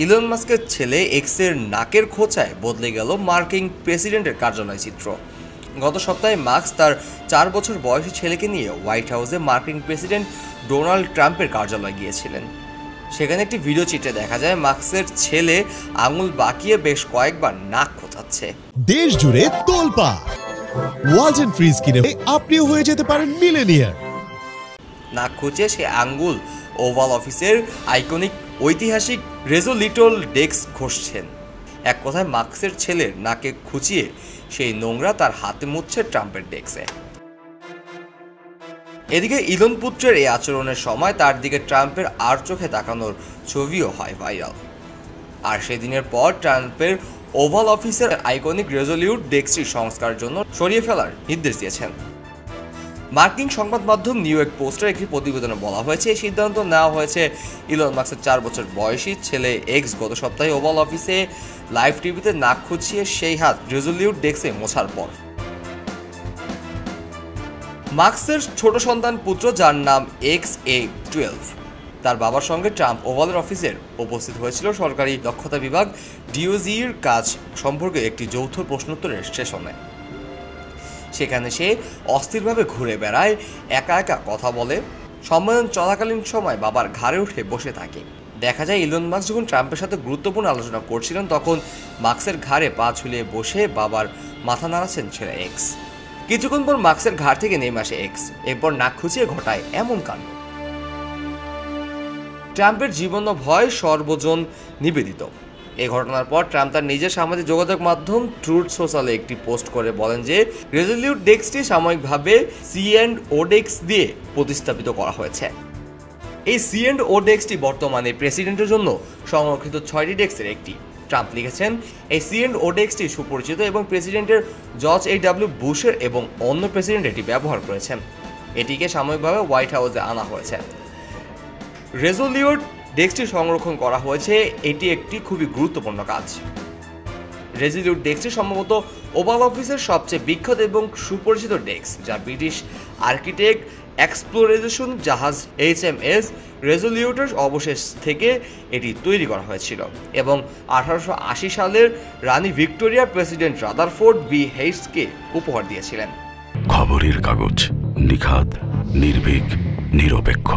Elon মাস্কের ছেলে এক্সের নাকের খোঁচায় বদলে গেল মার্কিন প্রেসিডেন্টের কার্যালয় চিত্র। গত সপ্তাহে মাস্ক তার 4 বছর বয়সী ছেলেকে নিয়ে হোয়াইট হাউসে মার্কিন প্রেসিডেন্ট ডোনাল্ড ট্রাম্পের কার্যালয়ে গিয়েছিলেন। সেখানে একটি ভিডিও চিত্রে দেখা যায় মাস্কের ছেলে আঙুল বাঁকিয়ে বেশ কয়েকবার নাক খোঁচাচ্ছে। দেশ জুড়ে তোলপাড় ওয়ালটন ফ্রিজ কিনে আপনিও হয়ে যেতে পারেন মিলেনিয়ার। নাক খুঁচিয়ে সে আঙ্গুল ওভাল অফিসের আইকনিক ঐতিহাসিক রেজোলিটল ডেস্ক ঘষছেন। এক কথায় মাস্কের ছেলের নাকে খুঁচিয়ে সেই নোংরা তার হাতে মুছছে ট্রাম্পের ডেস্কে। এদিকে ইলন পুত্রের এই আচরণের সময় তার দিকে ট্রাম্পের আর চোখে তাকানোর ছবিও হয় ভাইরাল। আর সেদিনের পর ট্রাম্পের ওভাল অফিসের আইকনিক রেজোলিউট ডেস্কটি সংস্কারের জন্য সরিয়ে ফেলার নির্দেশ দিয়েছেন। মার্কিন সংবাদ মাধ্যম নিউ ইয়র্ক পোস্টের একটি প্রতিবেদনে বলা হয়েছে এই সিদ্ধান্ত নেওয়া হয়েছে ইলন মাস্কের 4 বছর বয়সী ছেলে এক্স গত সপ্তাহে ওভাল অফিসে লাইভ টিভিতে নাক খুঁচিয়ে সেই হাত রেজোলিউট ডেস্কে মোছার পর। মাস্কের ছোট সন্তান পুত্র, যার নাম XA12, তার বাবার সঙ্গে ট্রাম্প ওভালের অফিসের উপস্থিত হয়েছিল সরকারি দক্ষতা বিভাগ ডিওজির কাজ সম্পর্কে একটি যৌথ প্রশ্নোত্তরের সেশনে। সেখানে সে অস্থিরভাবে ঘুরে বেড়ায়, একা একা কথা বলে। সম্মেলন চলাকালীন সময় বাবার ঘাড়ে উঠে বসে থাকে। দেখা যায় ইলন মাস্ক যখন ট্রাম্পের সাথে গুরুত্বপূর্ণ আলোচনা করছিলেন তখন মাস্কের ঘাড়ে পা ঝুলিয়ে বসে বাবার মাথা নাড়াচ্ছেন ছেলে এক্স। কিছুক্ষণ পর মাস্কের ঘাড় থেকে নেমে আসে এক্স, এরপর নাক খুঁচিয়ে ঘটায় এমন কাণ্ড। ট্রাম্পের জীবন ও ভয় সর্বজন নিবেদিত। এই ঘটনার পর ট্রাম্প তার নিজের সামাজিক যোগাযোগ মাধ্যম ট্রুথ সোশ্যালে একটি পোস্ট করে বলেন যে রেজোলিউট ডেস্কটি সাময়িকভাবে C&O ডেস্ক দিয়ে প্রতিস্থাপিত করা হয়েছে। এই C&O ডেস্কটি বর্তমানে প্রেসিডেন্টের জন্য সংরক্ষিত 6টি ডেস্কের একটি। ট্রাম্প লিখেছেন, এই C&O ডেস্কটি সুপরিচিত এবং প্রেসিডেন্টের জর্জ H.W. বুশের এবং অন্য প্রেসিডেন্ট এটি ব্যবহার করেছেন। এটিকে সাময়িকভাবে হোয়াইট হাউসে আনা হয়েছে। রেজোলিউট ডেস্কটি সংরক্ষণ করা হয়েছে, এটি একটি খুবই গুরুত্বপূর্ণ কাজ। রেজোলিউট ডেস্কটি সম্ভবত ওভাল অফিসের সবচেয়ে বিখ্যাত এবং সুপরিচিত ডেস্ক, যা ব্রিটিশ আর্কিটেক্ট এক্সপ্লোরেশন জাহাজ HMS রেজোলিউটের অবশেষ থেকে এটি তৈরি করা হয়েছিল এবং 1880 সালের রানী ভিক্টোরিয়া প্রেসিডেন্ট রাদারফোর্ড বি হেইস্টকে উপহার দিয়েছিলেন। খবরের কাগজ, নিখাত, নির্ভীক, নিরপেক্ষ।